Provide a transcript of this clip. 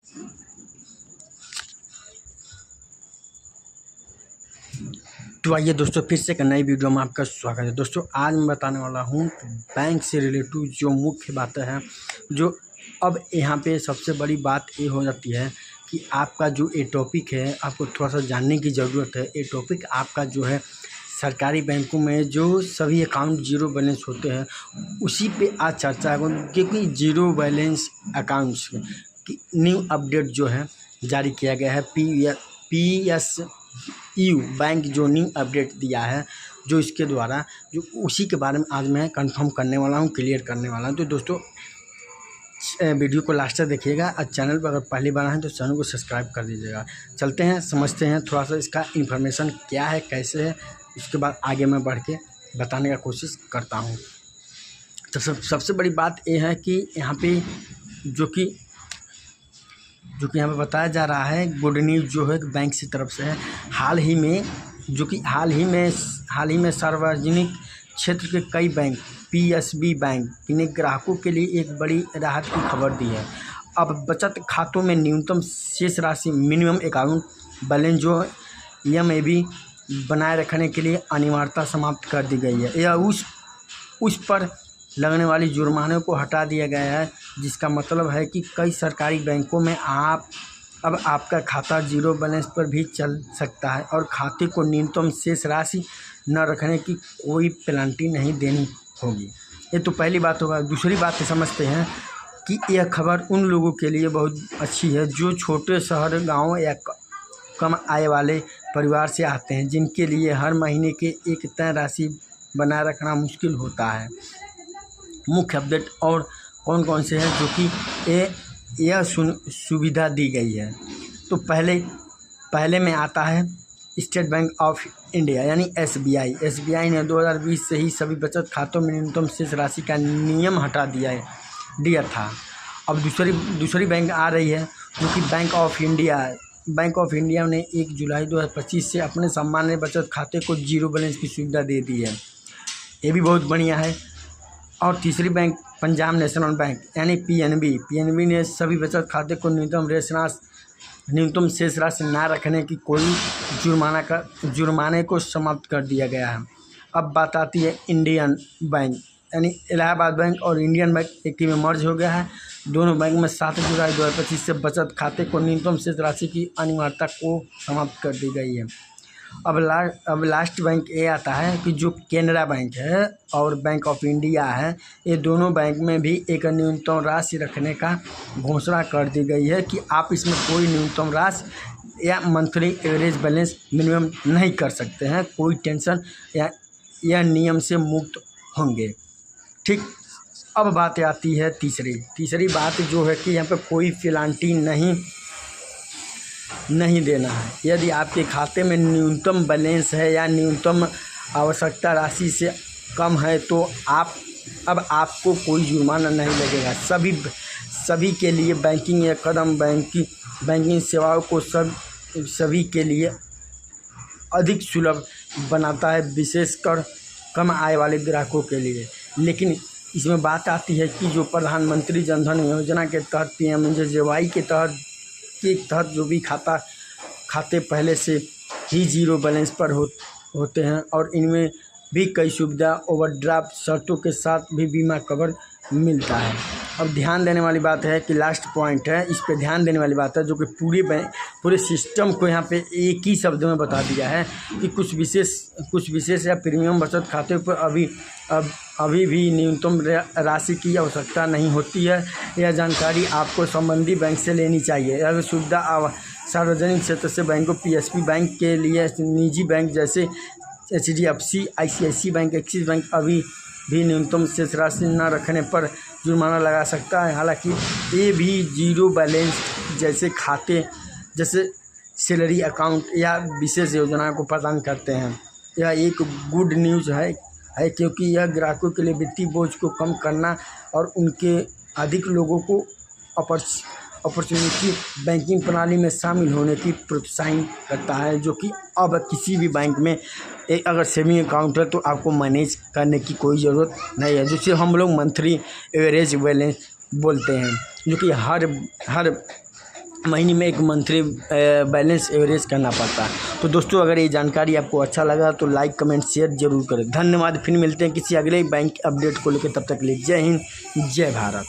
तो आइए दोस्तों, फिर से एक नई वीडियो में आपका स्वागत है। दोस्तों आज मैं बताने वाला हूँ बैंक से रिलेटेड जो मुख्य बातें हैं, जो अब यहाँ पे सबसे बड़ी बात ये हो जाती है कि आपका जो ये टॉपिक है आपको थोड़ा सा जानने की ज़रूरत है। ये टॉपिक आपका जो है सरकारी बैंकों में जो सभी अकाउंट जीरो बैलेंस होते हैं उसी पे आज चर्चा है, क्योंकि जीरो बैलेंस अकाउंट्स की न्यू अपडेट जो है जारी किया गया है। PSU बैंक जो न्यू अपडेट दिया है, जो इसके द्वारा जो उसी के बारे में आज मैं कंफर्म करने वाला हूँ, क्लियर करने वाला हूँ। तो दोस्तों वीडियो को लास्ट तक देखिएगा और चैनल पर अगर पहली बार हैं तो चैनल को सब्सक्राइब कर दीजिएगा। चलते हैं, समझते हैं थोड़ा सा इसका इन्फॉर्मेशन क्या है, कैसे है, उसके बाद आगे मैं बढ़ के बताने का कोशिश करता हूँ। तो सबसे बड़ी बात ये है कि यहाँ पे जो कि यहाँ पे बताया जा रहा है, गुड न्यूज़ जो है बैंक की तरफ से है। हाल ही में सार्वजनिक क्षेत्र के कई बैंक PSB बैंक ने ग्राहकों के लिए एक बड़ी राहत की खबर दी है। अब बचत खातों में न्यूनतम शेष राशि मिनिमम अकाउंट बैलेंस जो MAB बनाए रखने के लिए अनिवार्यता समाप्त कर दी गई है। यह उस पर लगने वाली जुर्माने को हटा दिया गया है, जिसका मतलब है कि कई सरकारी बैंकों में अब आपका खाता जीरो बैलेंस पर भी चल सकता है और खाते को न्यूनतम शेष राशि न रखने की कोई पेनल्टी नहीं देनी होगी। ये तो पहली बात होगा। दूसरी बात समझते हैं कि यह खबर उन लोगों के लिए बहुत अच्छी है जो छोटे शहर, गाँव या कम आय वाले परिवार से आते हैं, जिनके लिए हर महीने के एक तय राशि बनाए रखना मुश्किल होता है। मुख्य अपडेट और कौन से हैं जो कि यह सुविधा दी गई है। तो पहले में आता है स्टेट बैंक ऑफ इंडिया यानी SBI ने 2020 से ही सभी बचत खातों में न्यूनतम शेष राशि का नियम हटा दिया था। अब दूसरी बैंक आ रही है जो कि बैंक ऑफ इंडिया ने 1 जुलाई 2025 से अपने सामान्य बचत खाते को जीरो बैलेंस की सुविधा दे दी है। ये भी बहुत बढ़िया है। और तीसरी बैंक पंजाब नेशनल बैंक यानी PNB ने सभी बचत खाते को न्यूनतम शेष राशि न रखने की कोई जुर्माने को समाप्त कर दिया गया है। अब बात आती है इंडियन बैंक यानी इलाहाबाद बैंक और इंडियन बैंक एक ही में मर्ज हो गया है। दोनों बैंक में 7 जुलाई 2025 से बचत खाते को न्यूनतम शेष राशि की अनिवार्यता को समाप्त कर दी गई है। अब लास्ट बैंक ये आता है कि जो केनरा बैंक है और बैंक ऑफ इंडिया है, ये दोनों बैंक में भी एक न्यूनतम राशि रखने का घोषणा कर दी गई है कि आप इसमें कोई न्यूनतम राशि या मंथली एवरेज बैलेंस मिनिमम नहीं कर सकते हैं। कोई टेंशन या नियम से मुक्त होंगे। ठीक, अब बात आती है तीसरी बात जो है कि यहाँ पे कोई पेनल्टी नहीं देना है। यदि आपके खाते में न्यूनतम बैलेंस है या न्यूनतम आवश्यकता राशि से कम है तो आपको कोई जुर्माना नहीं लगेगा। सभी के लिए बैंकिंग या कदम बैंकिंग सेवाओं को सभी के लिए अधिक सुलभ बनाता है, विशेषकर कम आय वाले ग्राहकों के लिए। लेकिन इसमें बात आती है कि जो प्रधानमंत्री जनधन योजना के तहत PMJY के तहत जो भी खाते पहले से ही जीरो बैलेंस पर होते हैं और इनमें भी कई सुविधा ओवरड्राफ्ट शर्तों के साथ भी बीमा कवर मिलता है। अब ध्यान देने वाली बात है कि लास्ट पॉइंट है, इस पे ध्यान देने वाली बात है जो कि पूरे सिस्टम को यहाँ पे एक ही शब्द में बता दिया है कि कुछ विशेष या प्रीमियम बचत खाते पर अभी भी न्यूनतम राशि की आवश्यकता नहीं होती है। यह जानकारी आपको संबंधित बैंक से लेनी चाहिए। यह सुविधा सार्वजनिक क्षेत्र से बैंकों PSB बैंक के लिए निजी बैंक जैसे HDFC, ICICI bank, axis bank अभी भी न्यूनतम शेष राशि न रखने पर जुर्माना लगा सकता है। हालांकि ये भी जीरो बैलेंस जैसे खाते जैसे सैलरी अकाउंट या विशेष योजनाओं को प्रदान करते हैं। यह एक गुड न्यूज़ है क्योंकि यह ग्राहकों के लिए वित्तीय बोझ को कम करना और उनके अधिक लोगों को अपॉर्चुनिटी बैंकिंग प्रणाली में शामिल होने की प्रोत्साहित करता है, जो कि अब किसी भी बैंक में अगर सेविंग अकाउंट है तो आपको मैनेज करने की कोई ज़रूरत नहीं है, जिसे हम लोग मंथली एवरेज बैलेंस बोलते हैं, जो कि महीने में एक मंथली बैलेंस एवरेज करना पड़ता है। तो दोस्तों अगर ये जानकारी आपको अच्छा लगा तो लाइक कमेंट शेयर जरूर करें। धन्यवाद। फिर मिलते हैं किसी अगले बैंक अपडेट को लेकर, तब तक के लिए जय हिंद जय भारत।